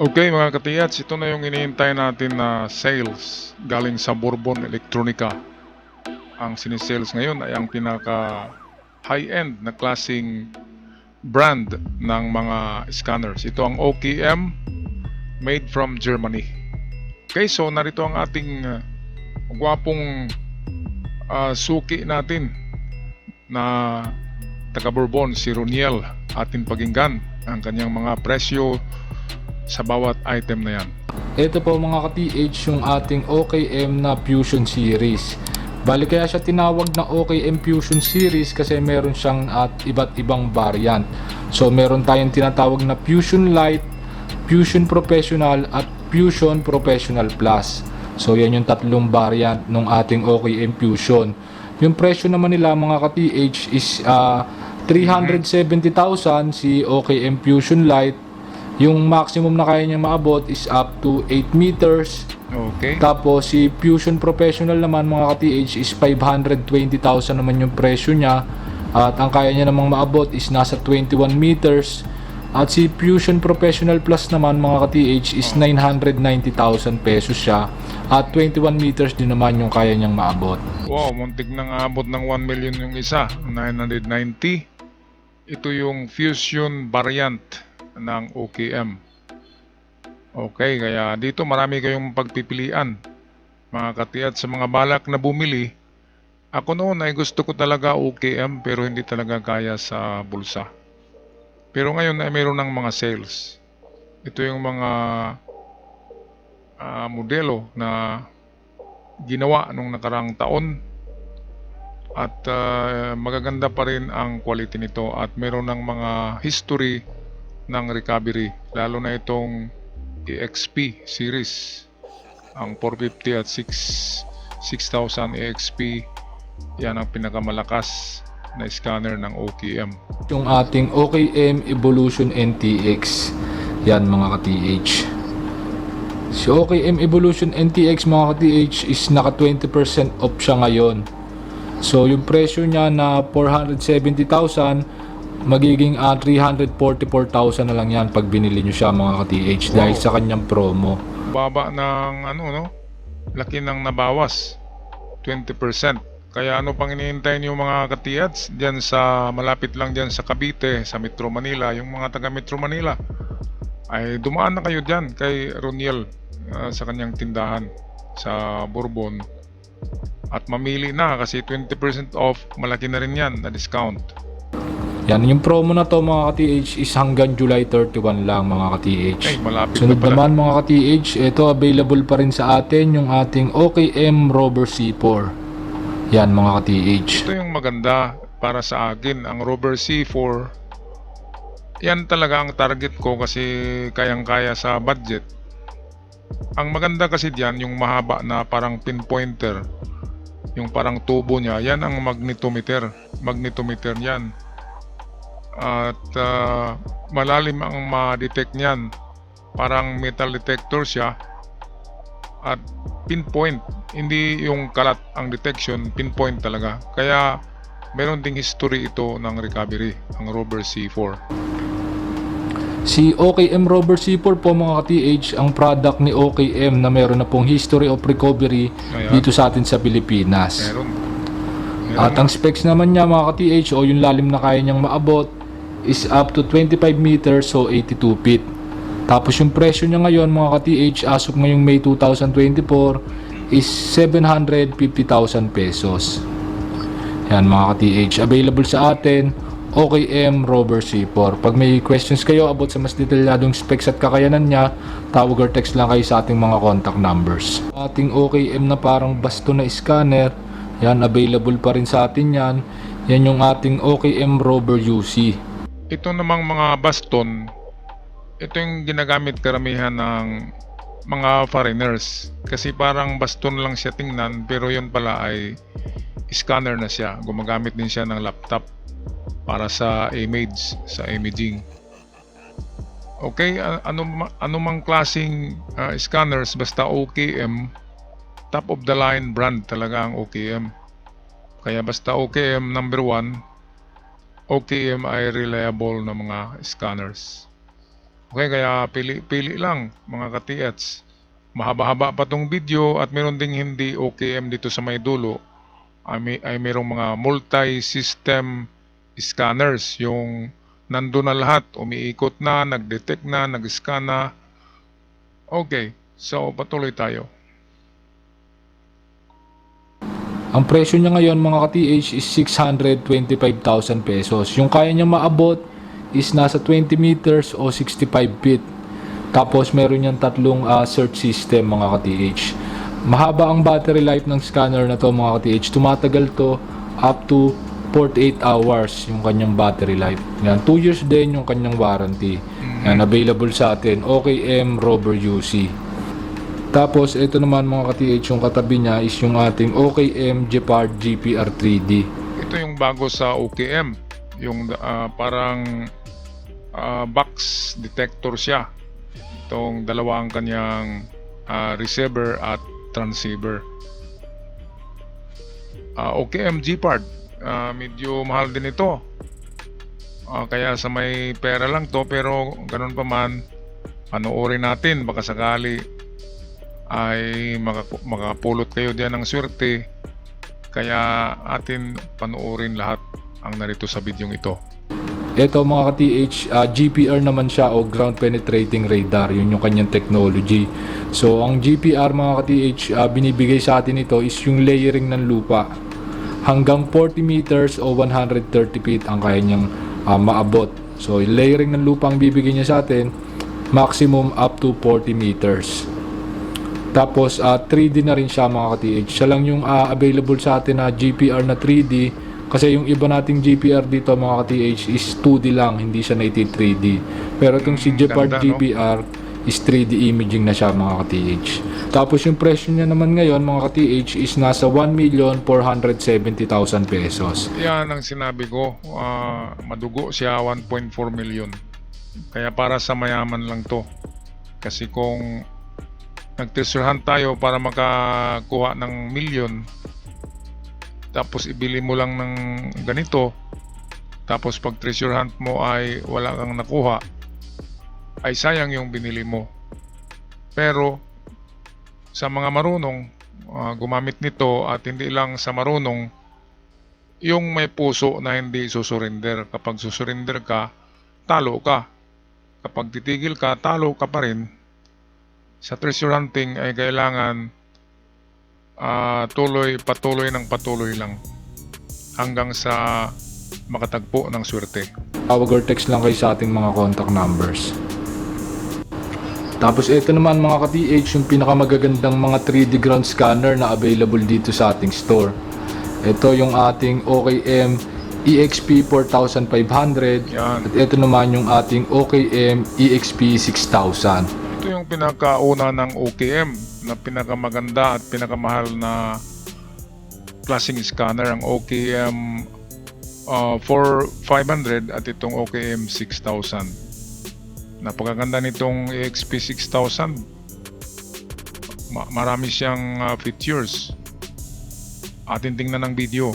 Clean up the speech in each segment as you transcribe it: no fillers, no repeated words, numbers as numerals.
Okay mga katiyats, ito na yung iniintay natin na sales galing sa Bourbon Electronica. Ang sinisales ngayon ay ang pinaka high-end na klaseng brand ng mga scanners. Ito ang OKM made from Germany. Okay, so narito ang ating gwapong suki natin na taga Bourbon, si Roniel. Atin pakinggan ang kanyang mga presyo sa bawat item na yan. Ito po mga ka-TH yung ating OKM na Fusion Series. Bali kaya siya tinawag na OKM Fusion Series kasi meron siyang iba't ibang variant. So meron tayong tinatawag na Fusion Lite, Fusion Professional at Fusion Professional Plus. So yan yung tatlong variant ng ating OKM Fusion. Yung presyo naman nila mga ka-TH is 370,000 si OKM Fusion Lite. Yung maximum na kaya niya maabot is up to 8 meters. Okay. Tapos si Fusion Professional naman mga ka-TH is 520,000 naman yung presyo niya. At ang kaya niya namang maabot is nasa 21 meters. At si Fusion Professional Plus naman mga ka-TH is 990,000 pesos siya. At 21 meters din naman yung kaya niyang maabot. Wow, muntik nang aabot ng 1 million yung isa, 990. Ito yung Fusion variant ng OKM. Okay, kaya dito marami kayong pagpipilian mga katiyat. Sa mga balak na bumili, ako noon ay gusto ko talaga OKM pero hindi talaga kaya sa bulsa. Pero ngayon ay mayroon ng mga sales. Ito yung mga modelo na ginawa nung nakarang taon at magaganda pa rin ang quality nito at mayroon ng mga history ng recovery, lalo na itong EXP series, ang 450 at 6000 EXP. Yan ang pinakamalakas na scanner ng OKM. Yung ating OKM Evolution NTX. Yan mga ka-TH. Si OKM Evolution NTX mga ka-TH is naka 20% off siya ngayon. So yung presyo niya na 470,000 magiging 344,000 na lang yan pag binili nyo siya mga ka-TH dahil sa kanyang promo. Baba ng laki ng nabawas, 20%. Kaya ano pang iniintay niyo mga ka-TH diyan sa malapit lang diyan sa Cavite, sa Metro Manila, yung mga taga Metro Manila ay dumaan na kayo diyan kay Roniel sa kanyang tindahan sa Bourbon at mamili na kasi 20% off, malaki na rin yan na discount. Yan, yung promo na to mga ka-TH is hanggang July 31 lang mga ka-TH. Ay, malapit Sunod na pala. naman mga ka-TH, ito available pa rin sa atin yung ating OKM Rover C4. Yan mga ka-TH. Ito yung maganda para sa akin, ang Rover C4. Yan talaga ang target ko kasi kayang-kaya sa budget. Ang maganda kasi diyan yung mahaba na parang pinpointer, yung parang tubo niya, yan ang magnetometer. Magnetometer yan. At malalim ang ma-detect niyan, parang metal detector siya at pinpoint, hindi yung kalat ang detection, pinpoint talaga. Kaya meron ding history ito ng recovery, ang Rover C4. Si OKM Rover C4 po mga ka-TH ang product ni OKM na meron na pong history of recovery dito sa atin sa Pilipinas. Meron. At ang specs naman niya mga ka-TH o yung lalim na kaya niyang maabot is up to 25 meters so 82 feet. Tapos yung presyo niya ngayon mga ka-TH as of ngayong May 2024 is 750,000 pesos. Yan mga ka-TH, available sa atin OKM Rover C4. Pag may questions kayo about sa mas detalyadong specs at kakayanan niya, tawag or text lang kayo sa ating mga contact numbers. Ating OKM na parang basto na scanner, yan available pa rin sa atin yan. Yan yung ating OKM Rover UC. Ito namang mga baston, ito yung ginagamit karamihan ng mga foreigners kasi parang baston lang siya tingnan pero yun pala ay scanner na siya. Gumagamit din siya ng laptop para sa image, sa imaging. Okay, ano mang klaseng scanners basta OKM, top of the line brand talaga ang OKM. Kaya basta OKM number 1, OKM ay reliable na mga scanners. Okay, kaya pili-pili lang mga ka-TH. Mahaba-haba pa tong video at meron ding hindi OKM dito sa may dulo. Ay merong mga multi-system scanners, yung nandun na lahat, umiikot na, nag-detect na, nag-scan na. Okay, so patuloy tayo. Ang presyo niya ngayon mga ka-TH is 625,000 pesos. Yung kaya niya maabot is nasa 20 meters o 65 feet. Tapos meron niyang tatlong search system mga ka-TH. Mahaba ang battery life ng scanner na to mga ka-TH. Tumatagal to up to 48 hours yung kanyang battery life. Yan, 2 years din yung kanyang warranty. Yan, available sa atin. OKM Rover UC. Tapos ito naman mga ka-TH, yung katabi niya is yung ating OKM Gepard GPR 3D. Ito yung bago sa OKM. Yung parang box detector siya. Itong dalawa ang kanyang receiver at transceiver. OKM Gepard, medyo mahal din ito. Kaya sa may pera lang to, pero ganun pa man, panoorin natin, baka sakali ay makapulot kayo diyan ng swerte. Kaya atin panoorin lahat ang narito sa video ito. Ito mga ka-TH, GPR naman siya o Ground Penetrating Radar. Yun yung kanyang technology. So ang GPR mga ka-TH, binibigay sa atin ito is yung layering ng lupa. Hanggang 40 meters o 130 feet ang kaya niyang maabot. So yung layering ng lupa ang bibigay niya sa atin, maximum up to 40 meters. Tapos 3D na rin siya mga ka-TH. Siya lang yung available sa atin na GPR na 3D. Kasi yung iba nating GPR dito mga ka-TH is 2D lang, hindi siya native 3D. Pero itong si Gepard Ganda, no? GPR is 3D imaging na siya mga ka-TH. Tapos yung presyo niya naman ngayon mga ka-TH is nasa 1,470,000 pesos. Yan ang sinabi ko, madugo siya, 1.4 million. Kaya para sa mayaman lang to. Kasi kung nag-treasure hunt tayo para makakuha ng million, tapos ibili mo lang ng ganito, tapos pag treasure hunt mo ay wala kang nakuha, ay sayang yung binili mo. Pero sa mga marunong gumamit nito, at hindi lang sa marunong, yung may puso na hindi susurrender. Kapag susurrender ka, talo ka. Kapag titigil ka, talo ka pa rin. Sa treasure hunting ay kailangan patuloy lang hanggang sa makatagpo ng swerte. Tawag or text lang kayo sa ating mga contact numbers. Tapos ito naman mga ka-TH, yung pinakamagagandang mga 3D ground scanner na available dito sa ating store. Ito yung ating OKM EXP 4500. Yan. At ito naman yung ating OKM EXP 6000. Ito yung pinakauna ng OKM na pinakamaganda at pinakamahal na klaseng scanner, ang OKM 4500 at itong OKM 6000. Napakaganda nitong EXP 6000. Marami siyang features. Atin tingnan ng video.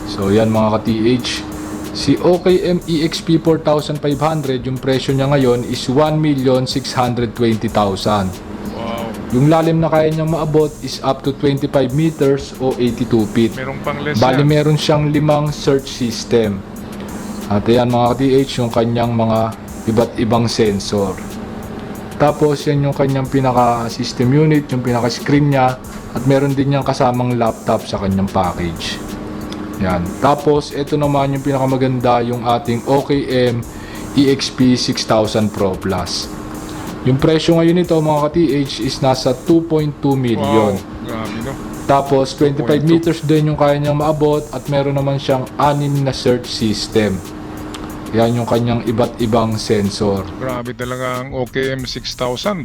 So yan mga ka-TH, si OKM EXP 4500, yung presyo niya ngayon is 1,620,000. Wow. Yung lalim na kaya niyang maabot is up to 25 meters o 82 feet. Merong pang less Bali yan. meron siyang 5 search system. At ayan mga ka-TH, yung kanyang mga iba't ibang sensor. Tapos yan yung kanyang pinaka system unit, yung pinaka screen niya, at meron din niyang kasamang laptop sa kanyang package. Yan. Tapos ito naman yung pinakamaganda, yung ating OKM EXP 6000 Pro Plus. Yung presyo ngayon nito mga ka-TH is nasa 2.2 million. Wow, grabe no. Tapos 25 2.2. meters din yung kaya niyang maabot, at meron naman siyang 6 na search system. Yan yung kanyang iba't ibang sensor. Grabe talaga ang OKM 6000.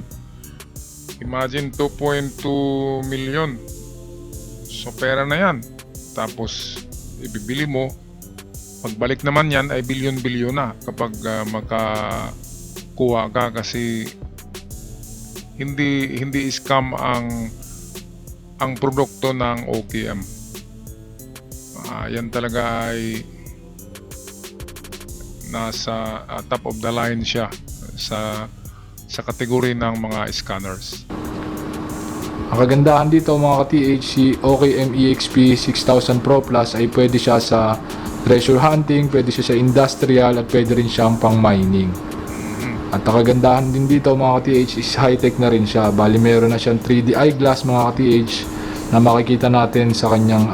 Imagine 2.2 million. So pera na yan. Tapos ibibili mo. Pagbalik naman yan ay bilyon-bilyon na kapag makakuha ka, kasi hindi scam ang produkto ng OKM. Yan talaga ay nasa top of the line siya sa kategory ng mga scanners. Ang kagandahan dito mga ka-TH, si OKM EXP 6000 Pro Plus ay pwede siya sa treasure hunting, pwede siya sa industrial, at pwede rin siyang pang mining. At ang kagandahan din dito mga ka-TH is high-tech na rin siya. Bali meron na siyang 3D eyeglass mga ka-TH na makikita natin sa kanyang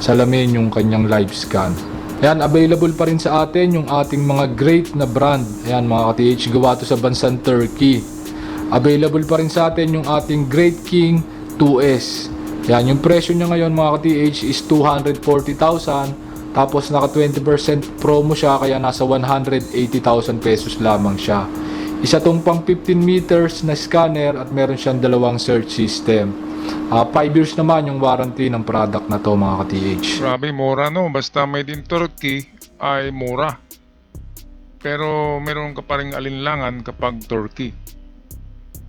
salamin yung kanyang live scan. Ayan, available pa rin sa atin yung ating mga great na brand. Ayan mga ka-TH, gawa to sa bansang Turkey. Available pa rin sa atin yung ating Great King 2S. Yan, yung presyo niya ngayon mga ka-TH is 240,000. Tapos naka 20% promo siya, kaya nasa 180,000 pesos lamang siya. Isa tong pang 15 meters na scanner at meron siyang dalawang search system. 5 years naman yung warranty ng product na to mga ka-TH. Grabe, mura no. Basta made in Turkey ay mura. Pero meron ka pa ring alinlangan kapag Turkey.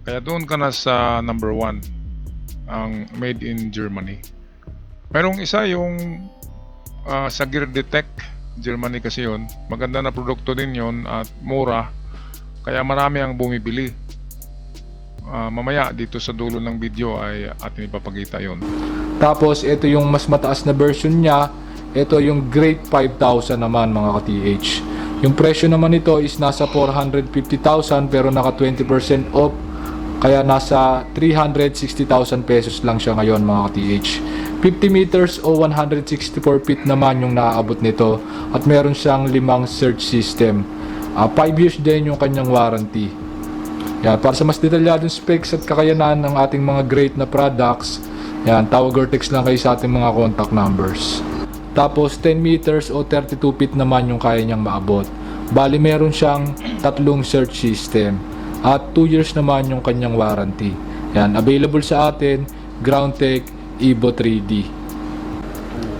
Kaya doon ka na sa number 1, ang made in Germany. Merong isa yung sa Gear Detect, Germany kasi yun. Maganda na produkto din yun at mura. Kaya marami ang bumibili. Mamaya dito sa dulo ng video ay atin ipapakita yun. Tapos ito yung mas mataas na version niya. Ito yung Great 5000 naman mga ka-TH. Yung presyo naman nito is nasa 450,000 pero naka 20% off. Kaya nasa 360,000 pesos lang siya ngayon mga ka-TH. 50 meters o 164 feet naman yung naaabot nito. At meron siyang 5 search system. 5 years din yung kanyang warranty. Yan, para sa mas detalyadong specs at kakayanan ng ating mga great na products, yan, tawag or text lang kayo sa ating mga contact numbers. Tapos 10 meters o 32 feet naman yung kaya niyang maabot. Bali meron siyang 3 search system. At 2 years naman yung kanyang warranty. Yan, available sa atin, Groundtech Evo 3D.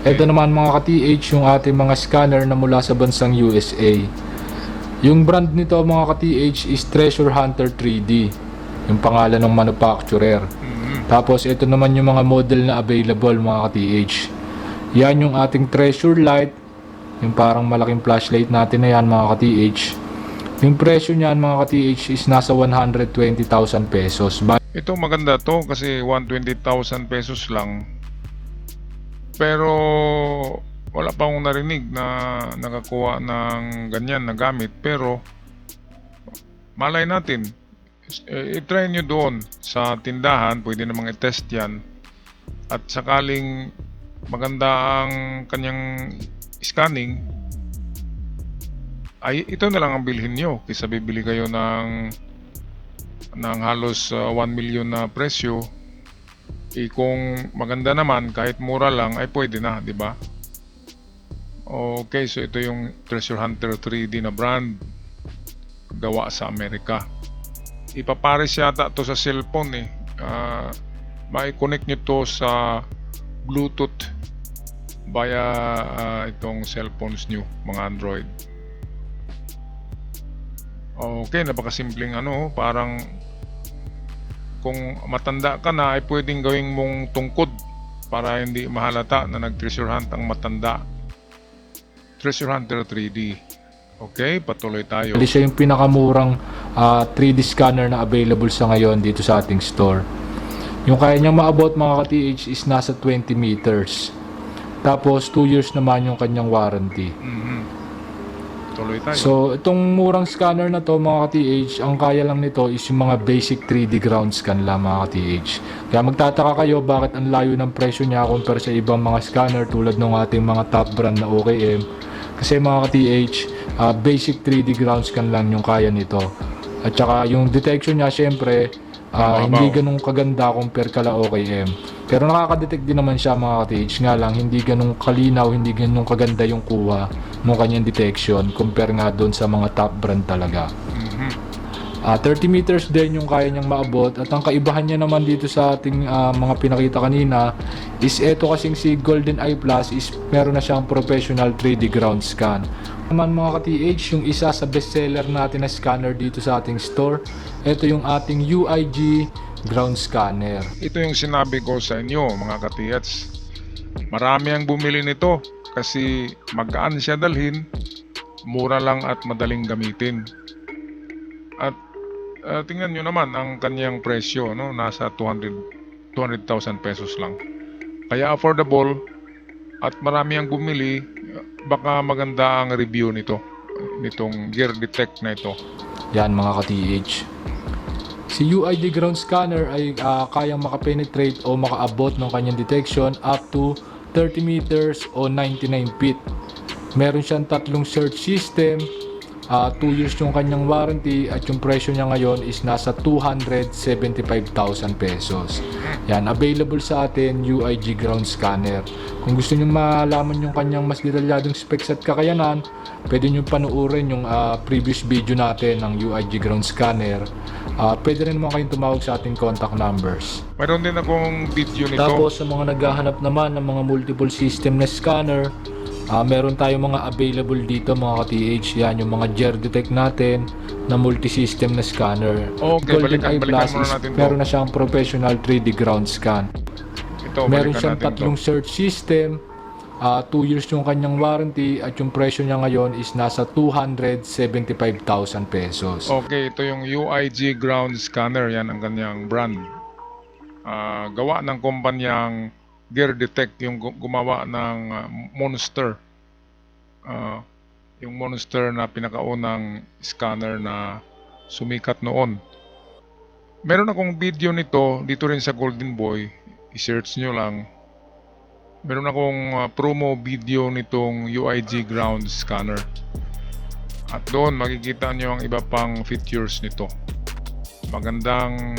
Ito naman mga ka-TH yung ating mga scanner na mula sa bansang USA. Yung brand nito mga ka-TH is Treasure Hunter 3D. Yung pangalan ng manufacturer. Tapos ito naman yung mga model na available mga ka-TH. Yan yung ating Treasure Light. Yung parang malaking flashlight natin na yan mga ka-TH. Yung presyo niyan mga ka-TH is nasa 120,000 pesos. Ito maganda to kasi 120,000 pesos lang. Pero wala pa akong narinig na nakakuha ng ganyan na gamit. Pero malay natin. I-try nyo doon sa tindahan. Pwede namang i-test yan. At sakaling maganda ang kanyang scanning, ay ito na lang ang bilhin nyo kaysa bibili kayo ng halos 1 million na presyo. Kung maganda naman kahit mura lang ay pwede na, di ba? Okay, so ito yung Treasure Hunter 3D na brand, gawa sa Amerika. Ipapares yata to sa cellphone mai-connect nyo to sa Bluetooth via itong cellphones nyo, mga Android. Okay, napakasimpleng parang kung matanda ka na ay pwedeng gawing mong tungkod para hindi mahalata na nag-treasure hunt ang matanda. Treasure Hunter 3D. Okay, patuloy tayo. Siya yung pinakamurang 3D scanner na available sa ngayon dito sa ating store. Yung kaya niyang maabot mga ka-TH is nasa 20 meters. Tapos 2 years naman yung kanyang warranty. Tuloy tayo. So, itong murang scanner na to mga ka-TH, ang kaya lang nito is yung mga basic 3D ground scan lang mga ka-TH. Kaya magtataka kayo bakit ang layo ng presyo niya compare sa ibang mga scanner tulad ng ating mga top brand na OKM. Kasi mga ka-TH, basic 3D ground scan lang yung kaya nito. At saka yung detection niya syempre, hindi ganun kaganda compare kala OKM. Pero nakaka-detect din naman siya mga ka-TH, nga lang hindi ganun kalinaw, hindi ganun kaganda yung kuha ng kanyang detection compare nga doon sa mga top brand talaga. 30 meters din yung kaya niyang maabot. At ang kaibahan niya naman dito sa ating mga pinakita kanina is eto kasing si GoldenEye Plus is meron na siyang professional 3D ground scan. Naman mga ka-TH, yung isa sa bestseller natin na scanner dito sa ating store, eto yung ating UIG ground scanner. Ito yung sinabi ko sa inyo mga ka-TH. Marami ang bumili nito kasi magaan siya dalhin, mura lang at madaling gamitin. At tingnan nyo naman ang kanyang presyo, no? Nasa 200,000 pesos lang. Kaya affordable at marami ang bumili. Baka maganda ang review nitong Gear Detect na ito. Yan mga ka-TH. Si UID ground scanner ay kayang makapenetrate o makaabot ng kanyang detection up to 30 meters o 99 feet. Meron siyang tatlong search system, 2 years yung kanyang warranty at yung presyo niya ngayon is nasa 275,000 pesos. Yan, available sa atin UIG ground scanner. Kung gusto niyo malaman yung kanyang mas detalyadong specs at kakayanan, pwede niyo panuorin yung previous video natin ng UIG ground scanner. Pwede rin naman kayong tumawag sa ating contact numbers. Mayroon din akong video nito. Tapos sa mga naghahanap naman ng mga multiple system na scanner, meron tayong mga available dito mga ka-TH. Yan yung mga Gear Detect natin na multi-system na scanner. Okay, Golden Eye balikan Plus muna is natin to. meron na siyang professional 3D ground scan. Ito, Meron balikan siyang natin tatlong to. search system, 2 years yung kanyang warranty at yung presyo niya ngayon is nasa 275,000 pesos. Okay, ito yung UIG ground scanner. Yan ang kanyang brand. Gawa ng kumpanyang Gear Detect, yung gumawa ng Monster. Yung Monster na pinakaunang scanner na sumikat noon. Meron akong video nito dito rin sa Golden Boy. I-search nyo lang. Meron akong promo video nitong UIG ground scanner. At doon makikita nyo ang iba pang features nito. Magandang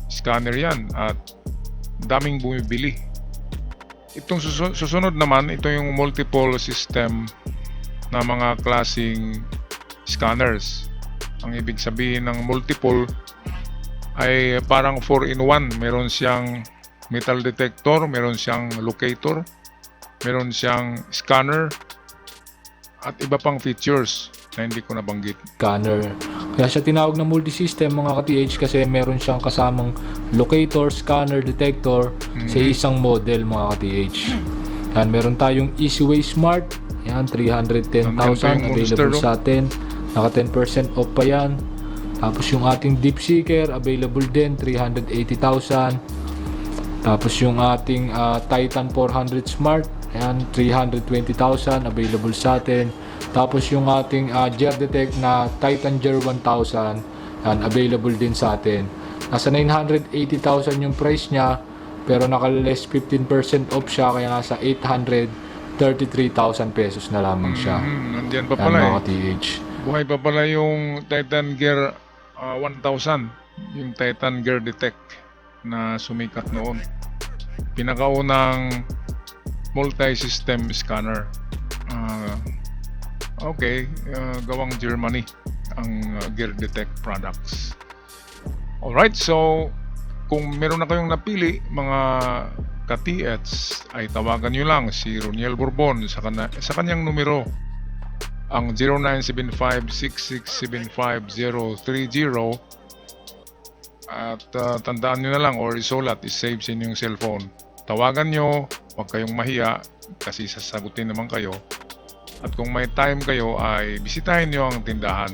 scanner yan at daming bumibili. Itong susunod naman, ito yung multiple system na mga klaseng scanners. Ang ibig sabihin ng multiple ay parang 4-in-1. Meron siyang metal detector, meron siyang locator, meron siyang scanner, at iba pang features na hindi ko nabanggit. Scanner. Kaya siya tinawag na multi-system mga ka-TH kasi meron siyang kasamang locator, scanner, detector sa isang model mga ka-TH. Yan, meron tayong EasyWay Smart. Yan, 310,000 available sa atin. Naka 10% off pa yan. Tapos yung ating Deep Seeker available din, 380,000. Tapos yung ating Titan 400 Smart, yan, 320,000 available sa atin. Tapos yung ating Gear Detect na Titan Gear 1000, yan, available din sa atin. Nasa 980,000 yung price niya, pero naka-less 15% off siya, kaya nasa 833,000 pesos na lamang siya. Nandiyan pa Yan pala mga eh. TH. Buhay pa pala yung Titan Gear 1000, yung Titan Gear Detect na sumikat noon. Pinakaunang multi-system scanner. Okay, gawang Germany ang Gear Detect products. Alright, so kung meron na kayong napili mga ka-TH, ay tawagan nyo lang si Roniel Bourbon sa kanyang numero, ang 0975-6675-030, at tandaan nyo na lang or isulat, isave sa inyong cellphone. Tawagan nyo, huwag kayong mahiya kasi sasagutin naman kayo. At kung may time kayo ay bisitahin nyo ang tindahan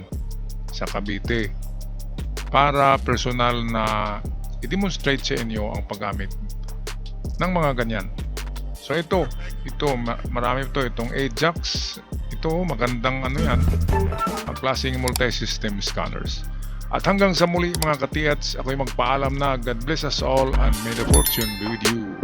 sa Cavite para personal na i-demonstrate sa inyo ang paggamit ng mga ganyan. So ito marami itong Ajax. Ito magandang ano yan, ang klaseng multi-system scanners. At hanggang sa muli mga ka-TH, ako'y magpaalam na. God bless us all and may the fortune be with you.